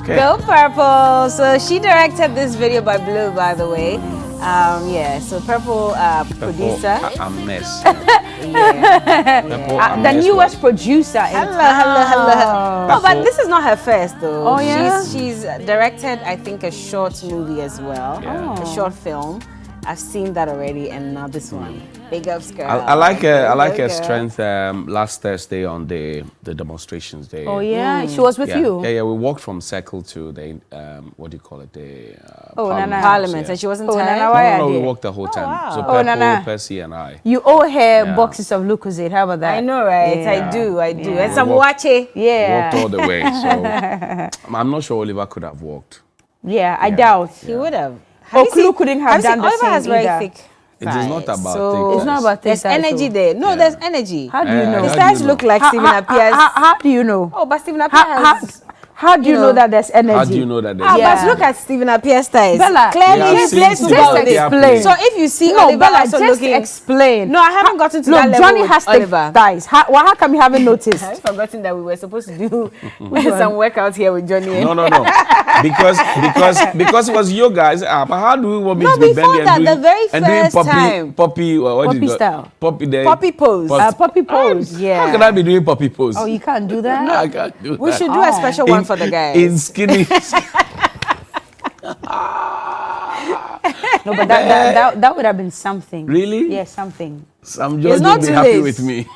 Okay. Go Purple. So she directed this video by Blue, by the way. Yeah, so Purple producer. A mess. Yeah. The newest producer. Hello. Oh, but this is not her first though. Oh yeah. She's directed, I think, a short movie as well. Yeah. A short film. I've seen that already, and now this one. Big ups, girl. I like her strength. Last Thursday on the demonstrations day. Oh yeah, she was with you. Yeah. We walked from Circle to the what do you call it? The Parliament, yeah. and she wasn't Oh, tired. No, we walked the whole time. wow. So Oh, Nana. Percy, and I. You owe her boxes of Lucozade. How about that? I know, right? Yeah. I do. Yeah. And some wache. Yeah. Walked all the way. So I'm not sure Oliver could have walked. Yeah, I doubt. He would have. Clue couldn't have done the Oliver same has very either. thick. It is not thighs, about so thick It's not about there's thick thighs, energy so- there. No, Yeah. there's energy. How do you know? His How do thighs you look know? like Stephen Appiah's. How do you know? Oh, but Stephen Appiah has. How do you know that there's energy? How do you know that? But look at Stephen Appiah's thighs. Bella, Clearly, Yeah, he plays I've football seen with Stephen it. explain. So if you see No, Oliver Bella, also just looking, explain. no, I haven't gotten to Look, that level Johnny with has thick Oliver. thighs. How come you haven't noticed? I've forgotten that we were supposed to do some workout here with Johnny. No. because it was you guys. But how do we want me No, to be before bending that, and the doing, very and doing first time. puppy what do you Puppy call- style. Puppy pose. Puppy pose. Yeah. How can I be doing puppy pose? Oh, you can't do that? I can't do We that. should do a special one for the guys. In skinny. No, but that would have been something. Really? Yeah, something. Some George not will be too happy late. with me.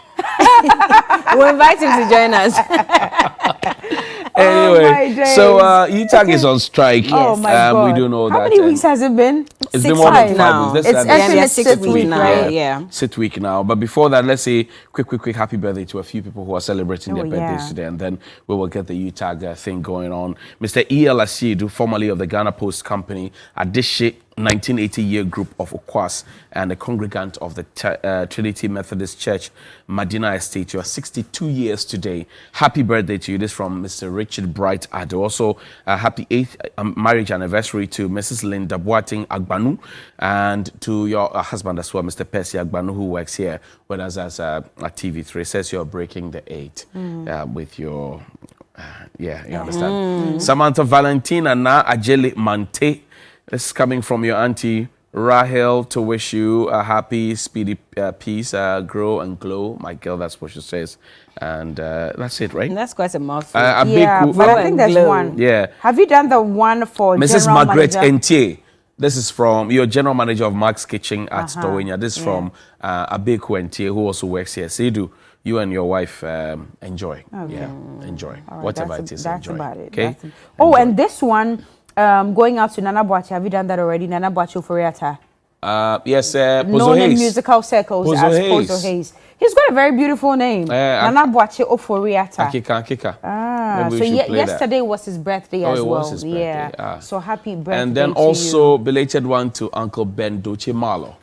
We'll invite him to join us. Anyway, days. so UTAG is on strike. Oh my God. We do know How that. many weeks has it been? It's 6 been more than weeks 5 now. weeks. It's Let's actually Yeah, a 6 sit weeks week, now. right? Yeah. Sit week now. But before that, let's say quick happy birthday to a few people who are celebrating their Oh, birthdays yeah. today, and then we will get the UTAG thing going on. Mr. E.L. Asidu, formerly of the Ghana Post Company, Adishe 1980-year group of Okwas, and a congregant of the Trinity Methodist Church, Medina Estate. You are 62 years today. Happy birthday to you. This from Mr. Richard Bright Ado. Also, happy 8th marriage anniversary to Mrs. Linda Boating Agbanu, and to your husband as well, Mr. Percy Agbanu, who works here with us as at TV3. Says you're breaking the 8 with your, you understand. Samantha Valentina Na Ajele Mante. This is coming from your auntie Rahel to wish you a happy, speedy peace, grow and glow. My girl, that's what she says. And that's it, right? And that's quite a mouthful. Yeah, but I think there's Glow. one. Yeah. Have you done the one for Mrs. General Margaret Manager? Entier. This is from your general manager of Mark's Kitchen at Dowenya. This is from Abeku Entier, who also works here. Sedu, you and your wife enjoy. Okay. Yeah, enjoy. All right, Whatever that's it is, that's enjoy. about it. Okay? That's it. Oh, Enjoy. and this one, going out to Nana Boache. Have you done that already? Nana Boache Foriata. Yes, Pozo Known in Hayes. musical circles Pozo as Hayes. Pozo Hayes. He's got a very beautiful name. Nana Boache Oforiata. Akika. Ah, Maybe so we should play that. yesterday was his birthday Oh, as it well. was his birthday. Yeah. Ah. So happy birthday. And then to also you. belated one to Uncle Ben Doche Malo.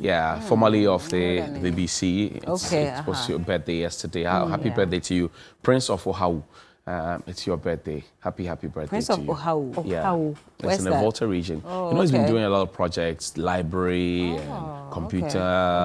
Yeah, formerly of the BBC. Okay, It was your birthday yesterday. Happy birthday to you. Prince of Ohawu. It's your birthday. Happy birthday Prince to of you. Ohawu. Yeah. Ohawu. It's Where's in the that? Volta region. Oh, you know, he's been okay. doing a lot of projects, library, and computer.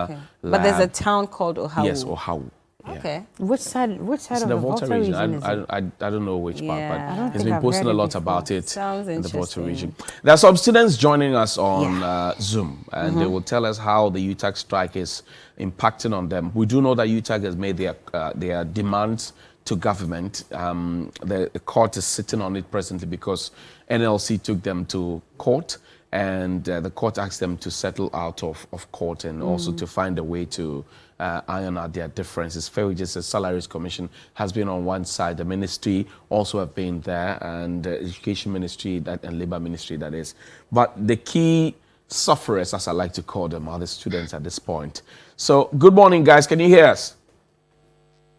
Okay. But there's a lab. town called Ohawu. Yes, Ohawu. Yeah. Okay. Which side It's of in the the Volta region. is it? I don't know which Yeah. I part, don't but he's think been I've posting a heard it lot before. about it Sounds in the Volta interesting. region. There are some students joining us on Zoom, and they will tell us how the UTAG strike is impacting on them. We do know that UTAG has made their demands to government. The court is sitting on it presently because NLC took them to court, and the court asked them to settle out of court and also to find a way to iron out their differences. Fair Wages and Salaries Commission has been on one side. The ministry also have been there, and the Education Ministry and Labour Ministry, that is. But the key sufferers, as I like to call them, are the students at this point. So, good morning, guys. Can you hear us?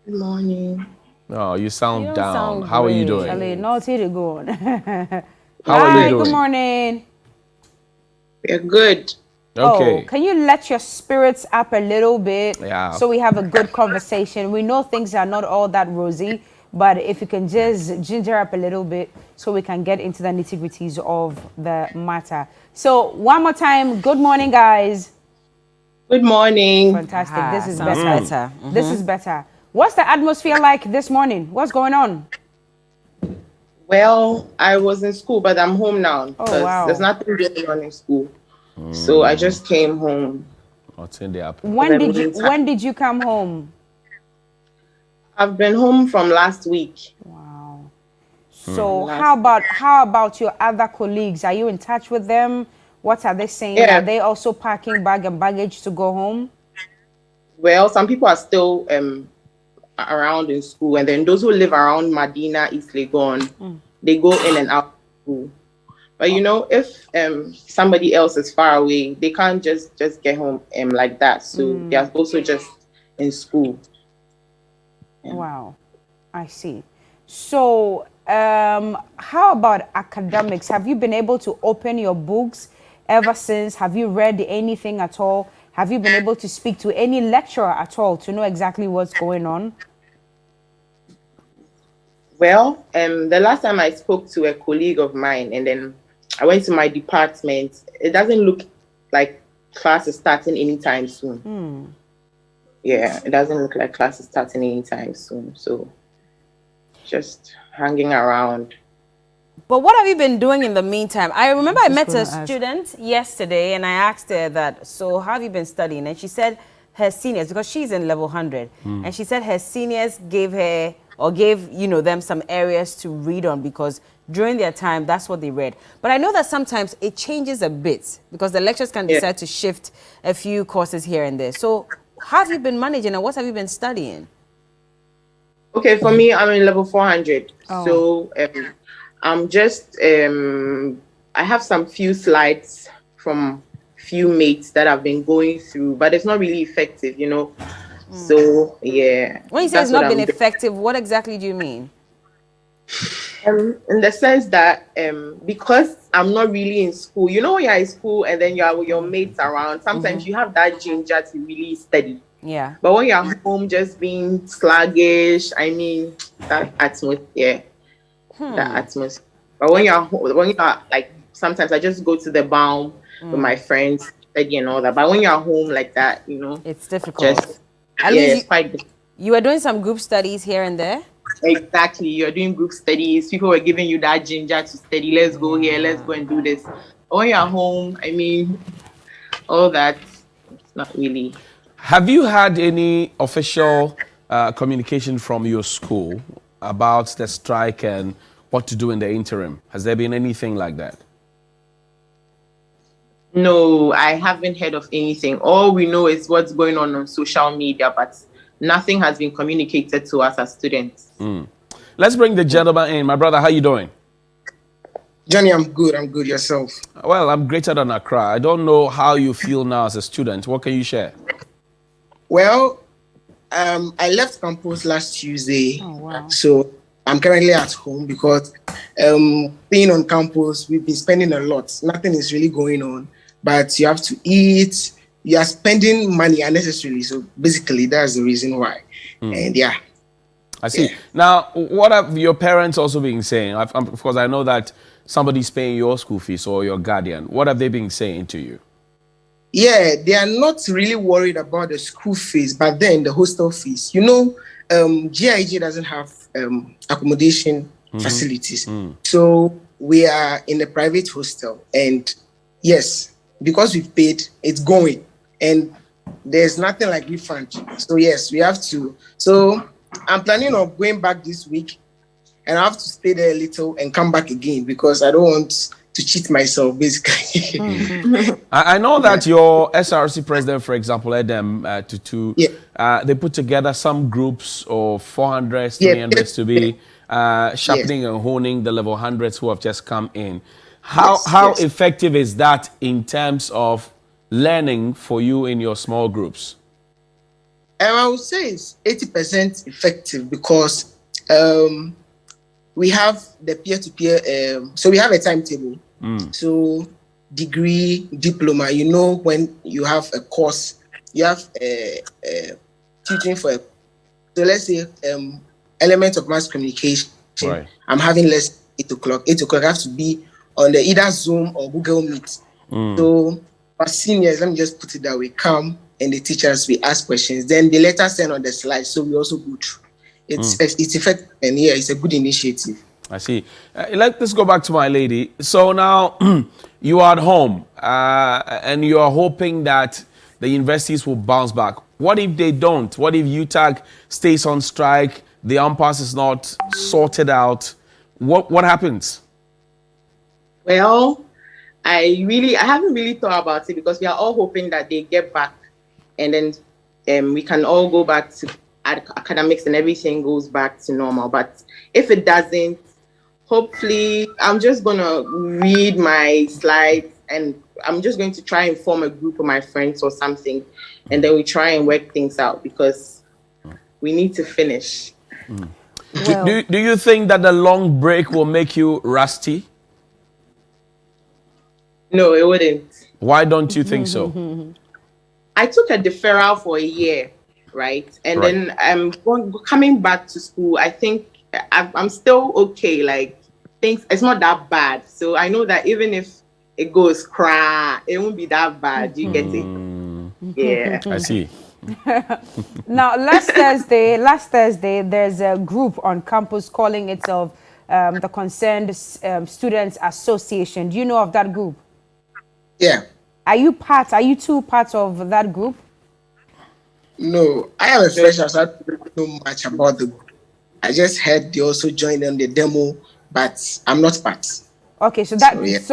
Good morning. Oh, you sound don't down. sound How are you great. doing? Charlie, naughty to go on. How are Hi, you doing? good morning. We're good. Okay. Oh, can you let your spirits up a little bit Yeah. so we have a good conversation? We know things are not all that rosy, but if you can just ginger up a little bit so we can get into the nitty-gritties of the matter. So one more time, good morning, guys. Good morning. Fantastic. This is sounds better. better. This is better. What's the atmosphere like this morning? What's going on? Well, I was in school, but I'm home now Oh, because there's wow. nothing going on in school. So I just came home. What's in the app? When I did you wouldn't when did you come home? I've been home from last week. Wow. From So last how about your other colleagues? Are you in touch with them? What are they saying? Are Yeah. they also packing bag and baggage to go home? Well, some people are still around in school, and then those who live around Medina, East Legon, they go in and out of school. But you know, if somebody else is far away, they can't just get home like that. So they are also just in school. Wow, I see. So, how about academics? Have you been able to open your books ever since? Have you read anything at all? Have you been able to speak to any lecturer at all to know exactly what's going on? Well, the last time I spoke to a colleague of mine, and then I went to my department, it doesn't look like class is starting anytime soon. Yeah, it doesn't look like class is starting anytime soon. So just hanging around. But what have you been doing in the meantime? I remember I Just met gonna a ask. student yesterday and I asked her that, so how have you been studying? And she said her seniors, because she's in level 100, and she said her seniors gave her, or gave, them some areas to read on because during their time, that's what they read. But I know that sometimes it changes a bit because the lectures can decide to shift a few courses here and there. So how have you been managing and what have you been studying? Okay, for me, I'm in level 400. Oh. So I'm just, I have some few slides from few mates that I've been going through, but it's not really effective, So, yeah. When you say that's it's what not been I'm doing. effective, what exactly do you mean? In the sense that because I'm not really in school, when you're in school and then you are with your mates around, sometimes you have that ginger to really study. Yeah. But when you're home just being sluggish, I mean, that atmosphere. That atmosphere. But when you're like, sometimes I just go to the baum with my friends, study and all that. But when you're home like that, It's difficult. just At yeah, least it's quite difficult. you were doing some group studies here and there. Exactly. You're doing group studies. People were giving you that ginger to study. Let's go here. Let's go and do this. But when you're home, I mean, all that, it's not really. Have you had any official communication from your school about the strike and what to do in the interim? Has there been anything like that? No, I haven't heard of anything. All we know is what's going on social media, but nothing has been communicated to us as students. Let's bring the gentleman in. My brother, how you doing? Johnny, I'm good. I'm good. Yourself? Well, I'm greater than Accra. I don't know how you feel now as a student. What can you share? Well, I left campus last Tuesday. Oh, wow. So I'm currently at home because being on campus, we've been spending a lot. Nothing is really going on, but you have to eat. You are spending money unnecessarily. So basically, that's the reason why. And yeah. I see. Yeah. Now, what have your parents also been saying? Of course, I know that somebody's paying your school fees or your guardian. What have they been saying to you? Yeah, they are not really worried about the school fees, but then the hostel fees. GIG doesn't have accommodation facilities. So we are in a private hostel. And yes, because we've paid, it's going. And there's nothing like refund. So yes, we have to. So I'm planning on going back this week. And I have to stay there a little and come back again because I don't want to cheat myself, basically. I know that your SRC president, for example, Edem Tutu, they put together some groups of 400s, 300s to be sharpening and honing the level 100s who have just come in. How effective is that in terms of learning for you in your small groups? I would say it's 80% effective because we have the peer-to-peer, so we have a timetable. So degree, diploma, when you have a course, you have tutoring for so let's say element of mass communication. Right. I'm having less 8 o'clock. 8 o'clock I have to be on the either Zoom or Google Meet. So our seniors, let me just put it that way, come and the teachers, we ask questions. Then they let us send on the slides, so we also go through. It's effective, and yeah, it's a good initiative. I see. Let's go back to my lady. So now you are at home and you are hoping that the universities will bounce back. What if they don't? What if UTAG stays on strike? The impasse is not sorted out. What happens? Well, I haven't really thought about it because we are all hoping that they get back and then we can all go back to academics and everything goes back to normal. But if it doesn't, hopefully I'm just going to read my slides and I'm just going to try and form a group of my friends or something. And then we try and work things out because we need to finish. Well, Do you think that the long break will make you rusty? No, it wouldn't. Why don't you think so? I took a deferral for a year, right? And Right. then I'm coming back to school. I think I'm still okay. Like things, it's not that bad. So I know that even if it goes cry, it won't be that bad. You get it? Yeah. I see. now, last Thursday, there's a group on campus calling itself the Concerned Students Association. Do you know of that group? Yeah. Are you two parts of that group? No, I am a fresher, so I don't know much about the group. I just heard they also joined on the demo, but I'm not part. Okay, so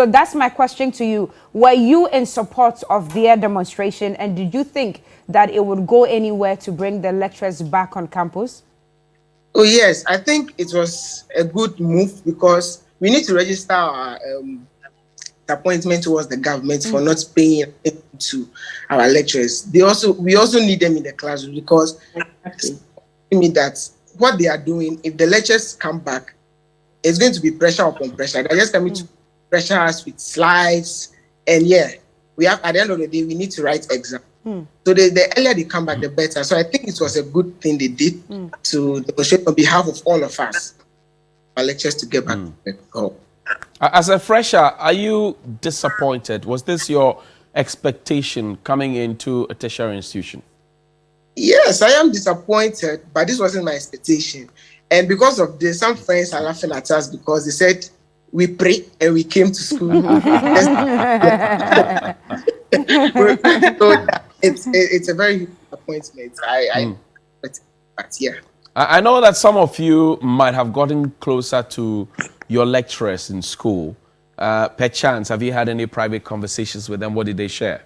that's my question to you. Were you in support of their demonstration, and did you think that it would go anywhere to bring the lecturers back on campus? Oh yes, I think it was a good move because we need to register our appointment towards the government for not paying attention to our lecturers. We also need them in the classroom because mean that what they are doing, if the lecturers come back, it's going to be pressure upon pressure. They're just coming to pressure us with slides, and we have at the end of the day we need to write exam. So the earlier they come back, the better. So I think it was a good thing they did to demonstrate on behalf of all of us, our lecturers, to get back. As a fresher, are you disappointed? Was this your expectation coming into a tertiary institution? Yes, I am disappointed, but this wasn't my expectation. And because of this, some friends are laughing at us because they said we prayed and we came to school. So it's a very huge disappointment. But yeah. I know that some of you might have gotten closer to your lecturers in school. Perchance, have you had any private conversations with them? What did they share?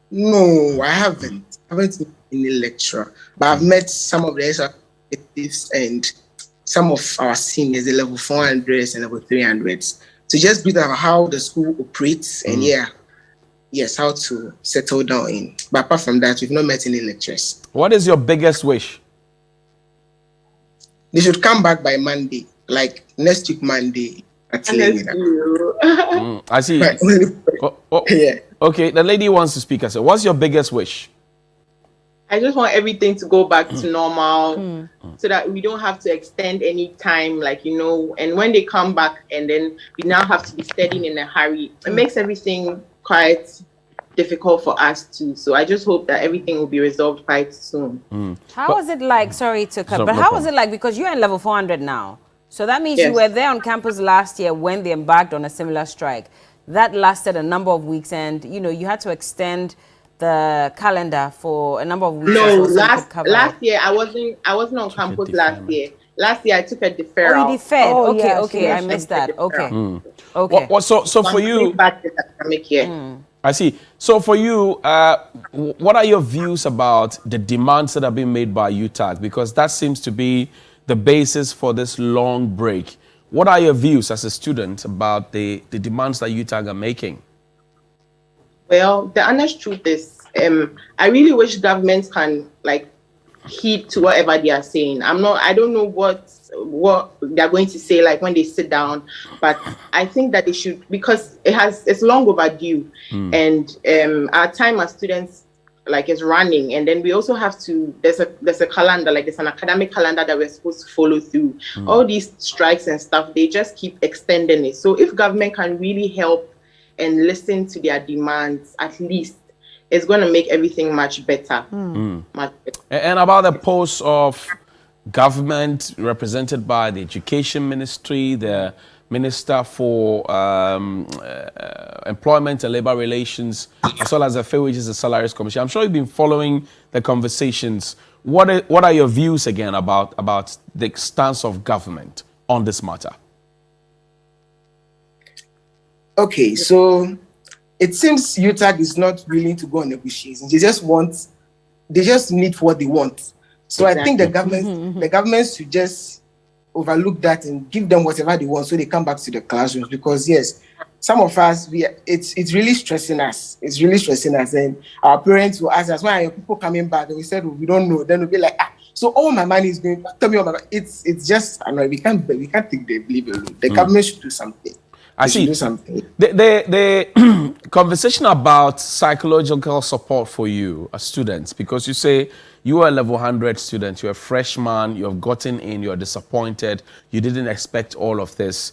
No, I haven't. I haven't met any lecturer, but I've met some of the executives and some of our seniors, the level 400s and level 300s, to just bit of how the school operates and how to settle down in. But apart from that, we've not met any lecturers. What is your biggest wish? They should come back by Monday, like next week Monday. I see. Yeah. Okay, the lady wants to speak. I said, what's your biggest wish? I just want everything to go back to normal so that we don't have to extend any time, and when they come back and then we now have to be studying in a hurry, it makes everything quite difficult for us too. So I just hope that everything will be resolved quite soon. How was it like, sorry to cut, but how was it like, because you're in level 400 now, so that means you were there on campus last year when they embarked on a similar strike. That lasted a number of weeks, and you had to extend the calendar for a number of weeks. No, last year I wasn't on campus last year. Last year I took a deferral. Oh, you deferred. Oh, okay, I missed that. Okay. Okay. So for you, back this academic year. I see. So for you, what are your views about the demands that are being made by UTAG? Because that seems to be the basis for this long break. What are your views as a student about the demands that UTAG are making? Well, the honest truth is, I really wish governments can heed to whatever they are saying. I don't know what they're going to say when they sit down, but I think that they should, because it's long overdue, and our time as students is running, and then we also have to, there's a calendar, there's an academic calendar that we're supposed to follow through. All these strikes and stuff, they just keep extending it. So if government can really help and listen to their demands, at least it's going to make everything much better. Much better. And about the post of government represented by the Education Ministry, the Minister for Employment and Labor Relations, as well as the Fair Wages and Salaries Commission. I'm sure you've been following the conversations. What are your views again about the stance of government on this matter? Okay, so it seems UTAG is not willing to go on negotiations. They just need what they want. So I think the government should just overlook that and give them whatever they want so they come back to the classrooms. Because yes, some of us, it's really stressing us. It's really stressing us. And our parents will ask us, why are your people coming back? And we said, well, we don't know. Then we'll be like, so all my money is going, tell me all my money. It's just, I know, we can't take the belief alone. The government should do something. I see. Do something. The conversation about psychological support for you as students, because you say you are a level 100 student, you're a freshman, you have gotten in, you're disappointed, you didn't expect all of this.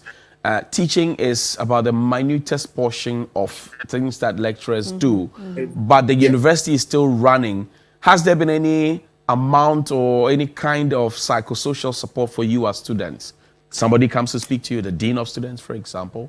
Teaching is about the minutest portion of things that lecturers do, but the university is still running. Has there been any amount or any kind of psychosocial support for you as students? Somebody comes to speak to you, the dean of students, for example?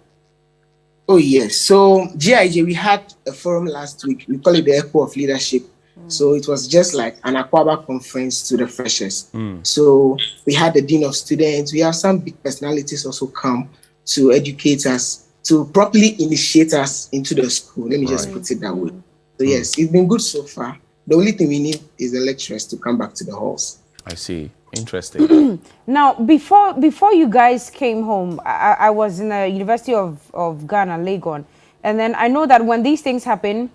Oh, yes. So, GIJ, we had a forum last week. We call it the Echo of Leadership. So, it was just like an Aquaba conference to the freshers. So, we had the dean of students. We have some big personalities also come to educate us, to properly initiate us into the school. Let me just put it that way. So, yes, it's been good so far. The only thing we need is the lecturers to come back to the halls. I see. Interesting. Now, before you guys came home, I was in the University of Ghana, Legon. And then I know that when these things happen,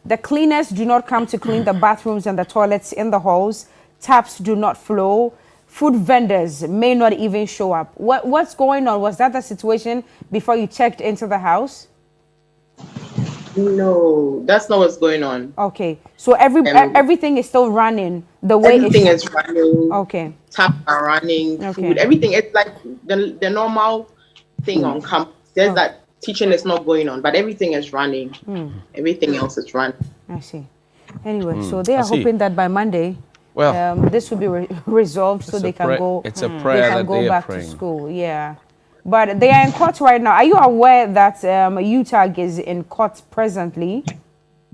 the cleaners do not come to clean the bathrooms and the toilets in the halls. Taps do not flow. Food vendors may not even show up. What's going on? Was that the situation before you checked into the house? No, that's not what's going on. Okay, so everything is still running the way everything is running. Okay, Taps are running. Okay. Food, everything. It's like the normal thing on campus. There's that teaching is not going on, but everything is running. Everything else is running. I see. Anyway, so they are hoping that by Monday, this will be resolved so they can go. It's a prayer they can that go they back are praying. to school. Yeah. But they are in court right now. Are you aware that UTAG is in court presently?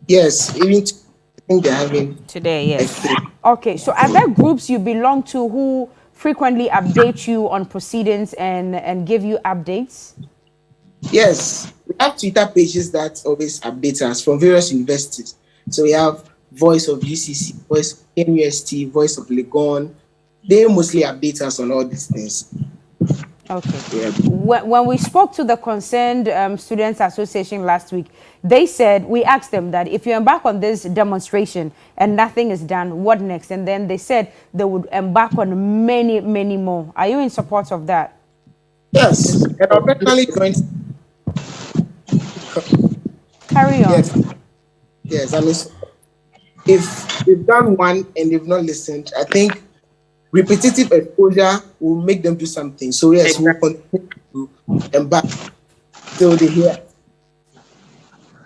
Yes, even I think they're having Today, yes. Okay, so are there groups you belong to who frequently update you on proceedings and give you updates? Yes, we have Twitter pages that always update us from various universities. So we have Voice of UCC, Voice of NUST, Voice of Legon. They mostly update us on all these things. Okay. Yeah. When we spoke to the concerned Students Association last week, they said, we asked them that if you embark on this demonstration and nothing is done, what next? And then they said they would embark on many, many more. Are you in support of that? Yes, and I'm personally going to Carry on. Yes, I mean, if they've done one and they've not listened, I think repetitive exposure will make them do something. So yes, we'll continue to embark till they hear.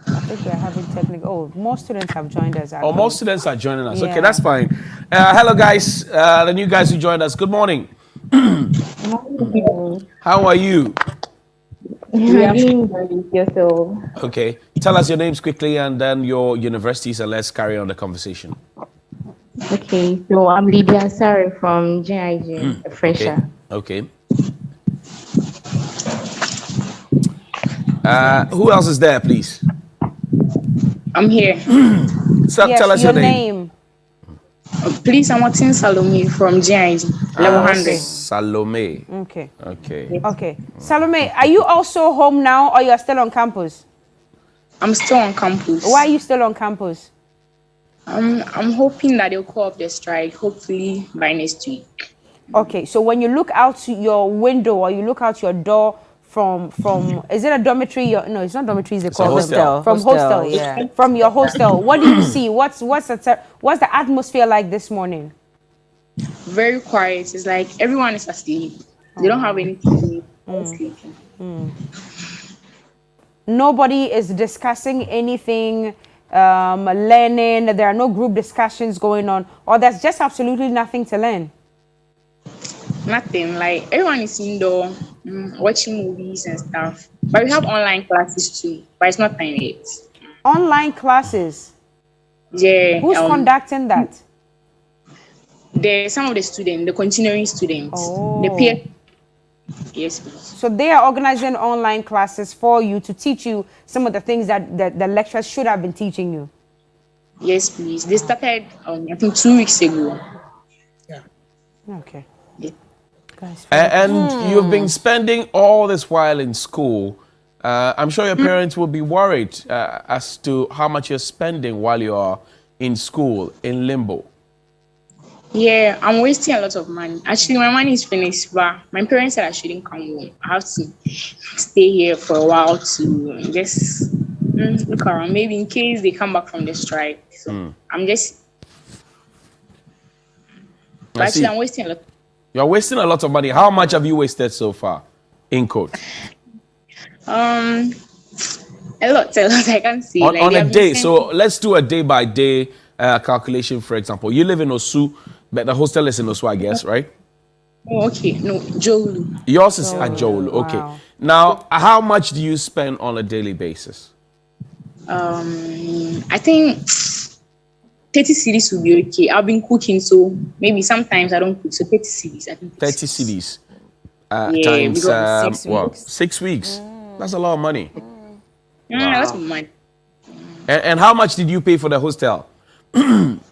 I think we're having technical. Oh, more students have joined us. Oh, most students are joining us. Yeah. Okay, that's fine. Hello, guys. The new guys who joined us. Good morning. How are you? Okay. Tell us your names quickly and then your universities, and let's carry on the conversation. Okay, so I'm Lydia Sari from GIG, a fresher. Okay. Who else is there, please? I'm here. So, Yes, tell us your name. Please, I'm watching Salome from GIG, level 100. Salome. Okay. Okay. Okay. Salome, are you also home now or you are still on campus? I'm still on campus. Why are you still on campus? I'm hoping that they'll call off the strike, hopefully by next week. Okay, so when you look out your window or you look out your door from is it a dormitory? No, it's not dormitories. They call them hostel. from hostel. Yeah. From your hostel, what do you see? What's the atmosphere like this morning? Very quiet. It's like everyone is asleep. They don't have anything to do. All sleeping. Nobody is discussing anything, learning. There are no group discussions going on, or there's just absolutely nothing to learn. Nothing. Like everyone is indoor, watching movies and stuff. But we have online classes too. But it's not time yet. Online classes. Yeah. Who's conducting that? Some of the students, the continuing students, the Oh. peer. Yes, please. So they are organizing online classes for you to teach you some of the things that the lecturers should have been teaching you. Yes, please. They started, I think, 2 weeks ago. Okay. Yeah. Guys, And you've been spending all this while in school. I'm sure your parents will be worried as to how much you're spending while you're in school, in limbo. Yeah, I'm wasting a lot of money. Actually, my money is finished, but my parents said I shouldn't come home. I have to stay here for a while to just look around. Maybe in case they come back from the strike. So I'm just. But I actually, see. I'm wasting a lot. You're wasting a lot of money. How much have you wasted so far, in quote? A lot. I can't see. On they a have been day. sending- So let's do a day-by-day calculation, for example. You live in Osu, but the hostel is in Osu, I guess, right? Oh, okay. No, Joe. Yours is at Joel. Okay. Wow. Now, how much do you spend on a daily basis? I think 30 cedis will be okay. I've been cooking, so maybe sometimes I don't cook. So 30 cedis, I think. 30 cedis Yeah, times because 6 what? weeks. 6 weeks. That's a lot of money. That's money. And how much did you pay for the hostel?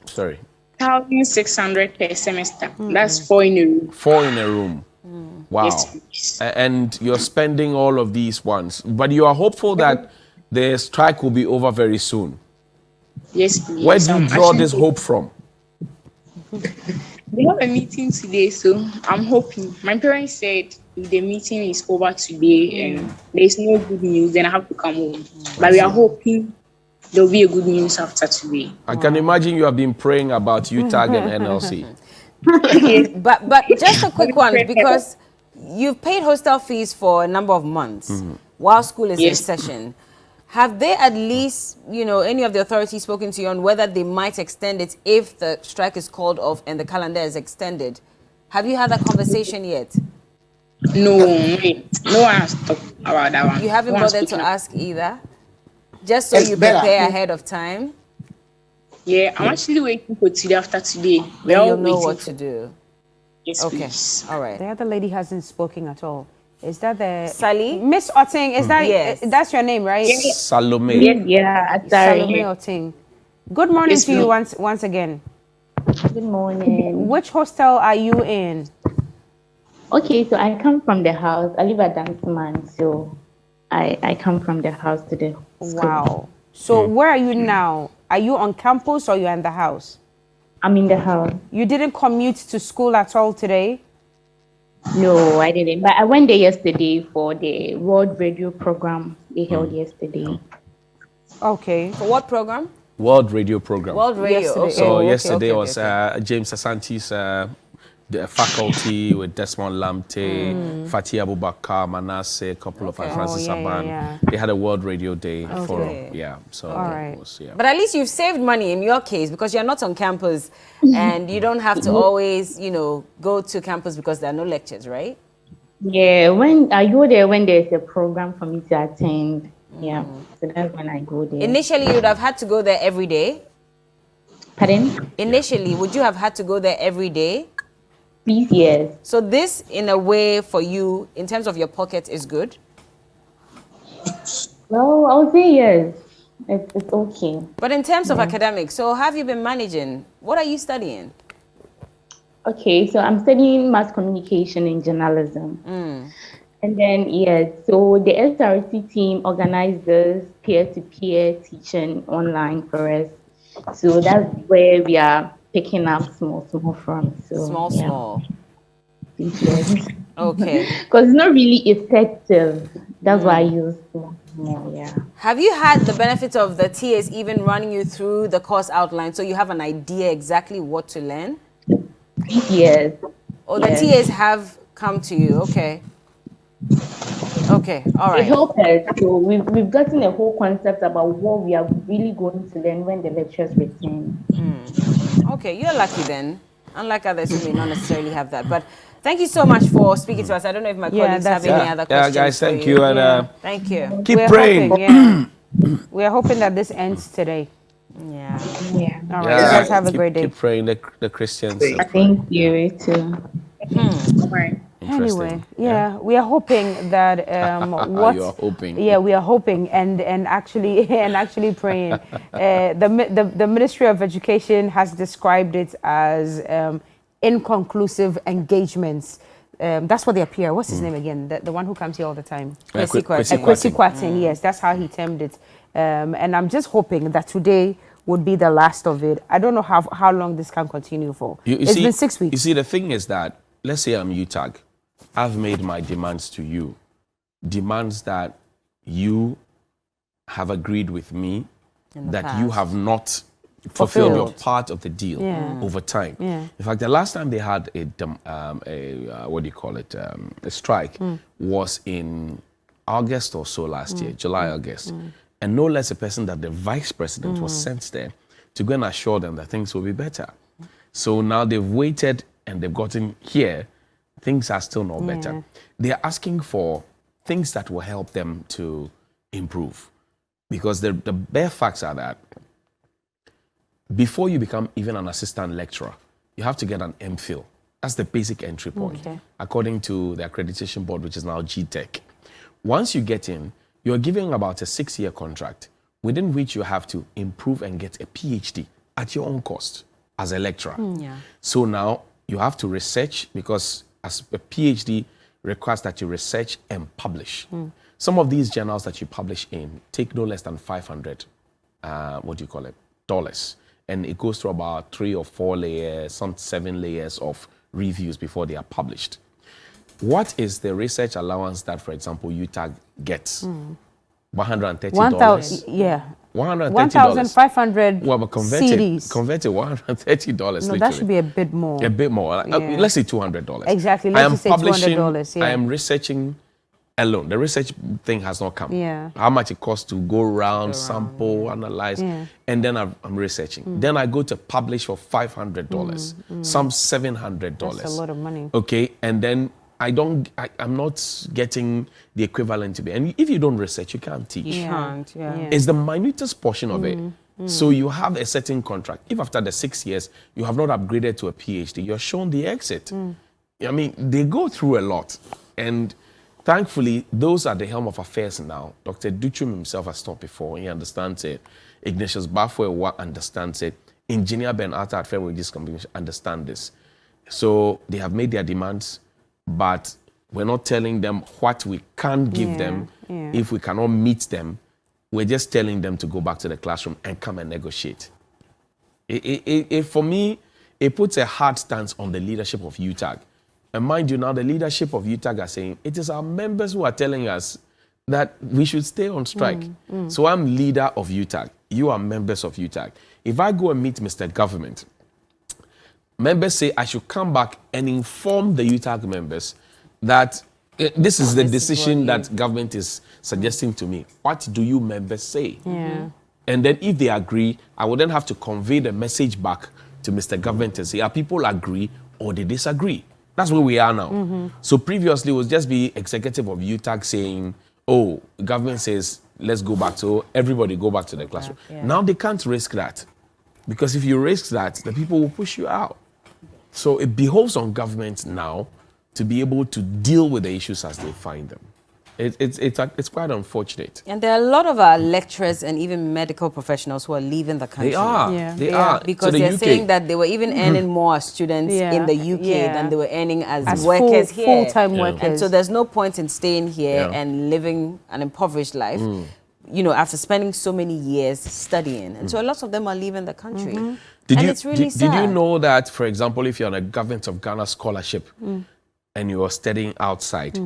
Sorry. 1,600 per semester. That's 4 in a room. 4 in a room. Wow. Yes, please. And you're spending all of these ones. But you are hopeful that the strike will be over very soon. Yes, please. Where do you draw Actually, this hope from? We have a meeting today, so I'm hoping. My parents said if the meeting is over today and there's no good news, then I have to come home. But we are hoping there'll be a good news after today. I can imagine you have been praying about UTAG and NLC. But just a quick one, because you've paid hostel fees for a number of months while school is in Yes. session. Have they at least, any of the authorities spoken to you on whether they might extend it if the strike is called off and the calendar is extended? Have you had that conversation yet? No, wait. No one has talked about that one. You haven't No one's bothered to spoken. ask either? Just so Yes, you Bella. prepare ahead of time, Yeah, I'm actually waiting for today after today. We're then all you'll know waiting what for- to do. Yes, Okay, please. all right. The other lady hasn't spoken at all. Is that the Sally? Miss Otting? Is that Yes. that's your name, right? Salome. Yeah, Salome Otting. Good morning Yes, to you ma'am. once again. Good morning. Which hostel are you in? Okay, so I come from the house. I live at Danceman, so I come from the house to the school. Wow. So where are you now? Are you on campus or you're in the house? I'm in the house. You didn't commute to school at all today? No, I didn't. But I went there yesterday for the World Radio program they held yesterday. Okay. For what program? World Radio Program. World Radio. Yesterday. Okay. So Oh, okay, yesterday okay, was okay. James Asante's the faculty with Desmond Lamte, Fatih Abubakar, Manasseh, a couple of Francis Oh, yeah, Aban. yeah. They had a World Radio Day for Okay. So All right. it was, yeah. But at least you've saved money in your case because you're not on campus and you don't have to always, go to campus because there are no lectures, right? Yeah, when I go there when there's a program for me to attend. Yeah, so that's when I go there. Initially, you would have had to go there every day. Pardon? Initially, would you have had to go there every day? Please, yes. So this, in a way, for you, in terms of your pocket, is good. Well, I would say yes. It's okay. But in terms of academics, so have you been managing? What are you studying? Okay, so I'm studying mass communication and journalism. And then, yes, so the SRC team organized this peer-to-peer teaching online for us. So that's where we are picking up small from. So, Small. Because Okay. it's not really effective. That's why I use small, yeah. Have you had the benefit of the TAs even running you through the course outline so you have an idea exactly what to learn? Yes. Or the Yes. TAs have come to you? Okay. Okay, all It right. helped us. So we've gotten a whole concept about what we are really going to learn when the lectures return. Okay, you're lucky then. Unlike others who may not necessarily have that. But Thank you so much for speaking to us. I don't know if my colleagues have any other questions. Yeah, guys, thank for you. And thank you. keep We're praying. hoping, we're hoping that this ends today. Yeah. Yeah. All right. You guys have a great day. Keep praying the Christians. Thank you too. Right. Anyway, we are hoping that what you are hoping. Yeah, we are hoping and actually praying. The Ministry of Education has described it as inconclusive engagements. That's what they appear. What's his name again? The one who comes here all the time. Kwesi Kwatin. Yes, that's how he termed it. And I'm just hoping that today would be the last of it. I don't know how long this can continue for. It's been 6 weeks. You see, the thing is that, let's say I'm UTAG. I've made my demands to you. Demands that you have agreed with me that you have not fulfilled your part of the deal over time. Yeah. In fact, the last time they had a strike was in August or so last year, July, August. And no less a person that the vice president was sent there to go and assure them that things will be better. So now they've waited and they've gotten here. Things are still not better. They are asking for things that will help them to improve. Because the bare facts are that before you become even an assistant lecturer, you have to get an MPhil. That's the basic entry point, according to the accreditation board, which is now GTEC. Once you get in, you're given about a 6-year contract, within which you have to improve and get a PhD at your own cost as a lecturer. So now you have to research, because as a PhD requires that you research and publish. Some of these journals that you publish in take no less than $500, dollars. And it goes through about 3 or 4 layers, some 7 layers of reviews before they are published. What is the research allowance that, for example, UTAG gets? $130. $1,500 well, but CDs. Converted $130. No, literally. that should be a bit more. A bit more. Let's say $200. Exactly. Let's just say $200. Yeah. I am researching alone. The research thing has not come. Yeah. How much it costs to go around, sample, analyze, and then I'm researching. Then I go to publish for $500, some $700. That's a lot of money. Okay, and then I'm not getting the equivalent to be. And if you don't research, you can't teach. You can't, It's the minutest portion of it. So you have a certain contract. If after the 6 years you have not upgraded to a PhD, you're shown the exit. I mean, they go through a lot. And thankfully, those at the helm of affairs now, Dr. Duchum himself has taught before. He understands it. Ignatius Bafwe understands it. Engineer Ben Arthur at Fairway Combination understand this. So they have made their demands, but we're not telling them what we can give them if we cannot meet them. We're just telling them to go back to the classroom and come and negotiate. For me, it puts a hard stance on the leadership of UTAG. And mind you, now the leadership of UTAG are saying, it is our members who are telling us that we should stay on strike. So I'm leader of UTAG. You are members of UTAG. If I go and meet Mr. Government, members say I should come back and inform the UTAG members that this is the decision that government is suggesting to me. What do you members say? And then if they agree, I would then have to convey the message back to Mr. Government and say, are people agree or they disagree? That's where we are now. So previously it would just be executive of UTAG saying, oh, the government says, let's go back to, everybody go back to the classroom. Now they can't risk that. Because if you risk that, the people will push you out. So it behoves on government now to be able to deal with the issues as they find them. It's quite unfortunate. And there are a lot of our lecturers and even medical professionals who are leaving the country. They are. They are. Because they're saying that they were even earning more as students in the UK than they were earning as workers here. Full-time workers. And so there's no point in staying here and living an impoverished life, you know, after spending so many years studying. And so a lot of them are leaving the country. It's really sad. Did you know that, for example, if you're on a Government of Ghana scholarship and you are studying outside,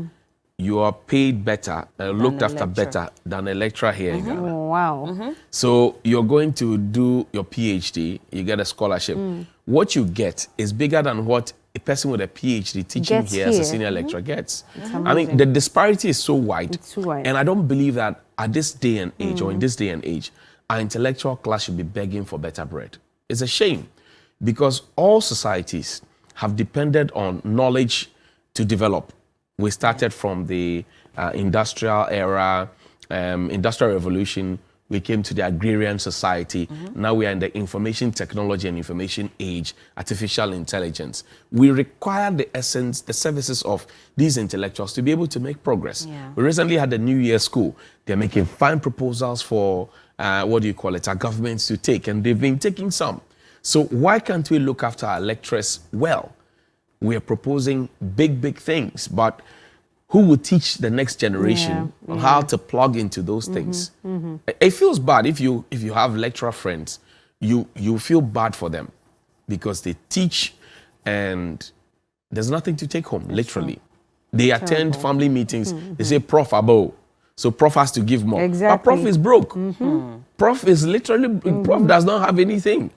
you are paid better, looked after better than a lecturer here in Ghana. Oh, wow. So you're going to do your PhD, you get a scholarship. What you get is bigger than what a person with a PhD teaching here as a senior lecturer gets. I mean, the disparity is so wide. It's too wide. And I don't believe that at this day and age, or in this day and age, our intellectual class should be begging for better bread. It's a shame, because all societies have depended on knowledge to develop. We started from the industrial era, industrial revolution. We came to the agrarian society. Now we are in the information technology and information age, artificial intelligence. We require the essence, the services of these intellectuals to be able to make progress. Yeah. We recently had the New Year school. They're making fine proposals for, our governments to take, and they've been taking some. So why can't we look after our lecturers well? We are proposing big things, but who will teach the next generation on how to plug into those things? It feels bad if you have lecturer friends, you feel bad for them because they teach and there's nothing to take home, literally. They attend family meetings, they say, Prof, abo. So Prof has to give more. Exactly. But Prof is broke. Prof is literally, Prof does not have anything.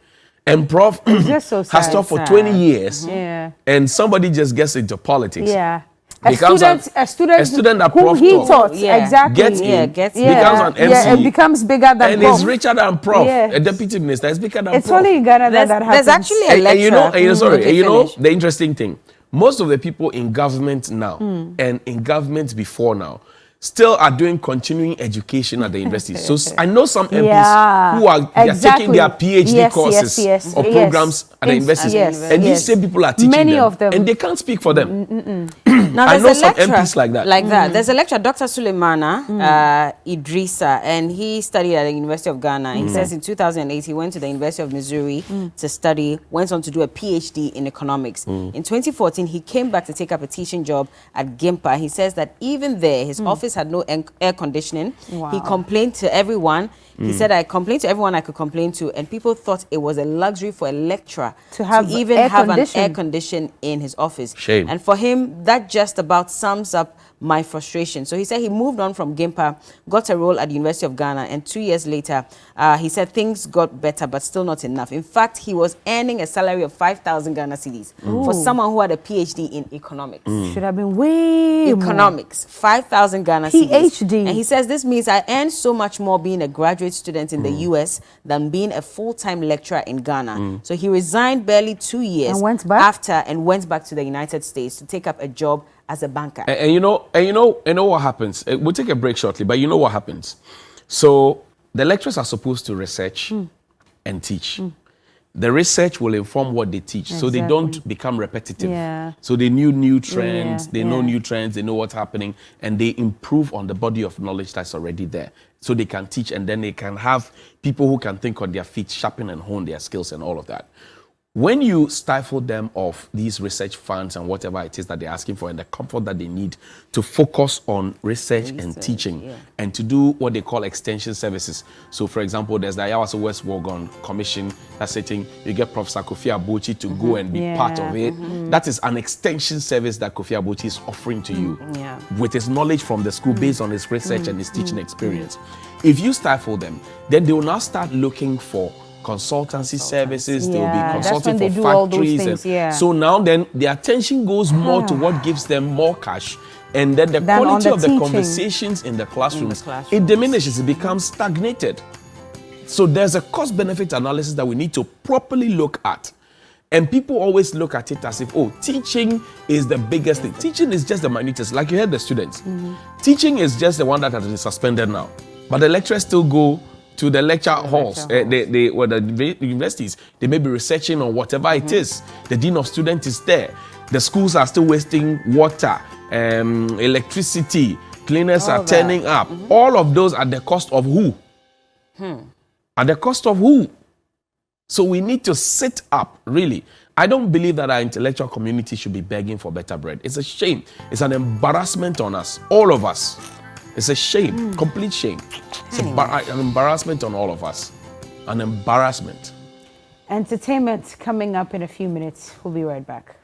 And Prof so has taught for 20 years. Yeah. And somebody just gets into politics. Yeah. A student that who Prof he taught taught, Yeah. exactly. gets in, gets in. becomes an MC, Yeah, it becomes bigger than and Prof. is richer than Prof. Yes. A deputy minister is bigger than It's Prof. only in Ghana that happens. There's actually a lecture. And you know, Okay, you know finish. the interesting thing, most of the people in government now and in government before now still are doing continuing education at the university. So I know some MPs who are they are taking their PhD courses or programs at the university. And these same people are teaching Many them, of them. and they can't speak for them. Now, I there's know a some lecturer MPs like that. There's a lecturer, Dr. Suleimana Idrissa, and he studied at the University of Ghana. He says in 2008 he went to the University of Missouri to study, went on to do a PhD in economics. In 2014, he came back to take up a teaching job at GIMPA. He says that even there, his office had no air conditioning. Wow. He complained to everyone. He said, I complained to everyone I could complain to, and people thought it was a luxury for a lecturer To have even air have condition. an air condition in his office. Shame. And for him, that just about sums up my frustration. So he said he moved on from GIMPA, got a role at the University of Ghana, and 2 years later, he said things got better, but still not enough. In fact, he was earning a salary of 5,000 Ghana cedis for someone who had a PhD in economics. Should have been way more. Economics, 5,000 Ghana cedis. PhD. And he says this means I earn so much more being a graduate student in the US than being a full-time lecturer in Ghana. So he resigned barely 2 years And went back? after and went back to the United States to take up a job as a banker. And you know what happens. We'll take a break shortly, but you know what happens. So the lecturers are supposed to research and teach. The research will inform what they teach, so they don't become repetitive. Yeah. So they knew new trends, Yeah, they know yeah. new trends, they know what's happening, and they improve on the body of knowledge that's already there. So they can teach, and then they can have people who can think on their feet, sharpen and hone their skills and all of that. When you stifle them of these research funds and whatever it is that they're asking for and the comfort that they need to focus on research and teaching and to do what they call extension services. So, for example, there's the Ayawaso West Wogon Commission that's sitting. You get Professor Kofi Abochi to go and be part of it. That is an extension service that Kofi Abochi is offering to you with his knowledge from the school based on his research and his teaching experience. If you stifle them, then they will now start looking for consultancy services. They will be Yeah, that's consulting when for they do all those factories. things, yeah. So now then their attention goes more to what gives them more cash. And then the Than on quality the of the teaching. conversations in the classrooms, it diminishes, it becomes stagnated. So there's a cost-benefit analysis that we need to properly look at. And people always look at it as if, oh, teaching is the biggest thing. Teaching is just the minutest, like you heard the students. Teaching is just the one that has been suspended now. But the lecturers still go to the lecture halls, the universities. They may be researching on whatever it is. The dean of students is there. The schools are still wasting water, electricity, cleaners are turning up. All of those at the cost of who? At the cost of who? So we need to sit up, really. I don't believe that our intellectual community should be begging for better bread. It's a shame. It's an embarrassment on us, all of us. It's a shame, complete shame. It's an embarrassment on all of us. An embarrassment. Entertainment coming up in a few minutes. We'll be right back.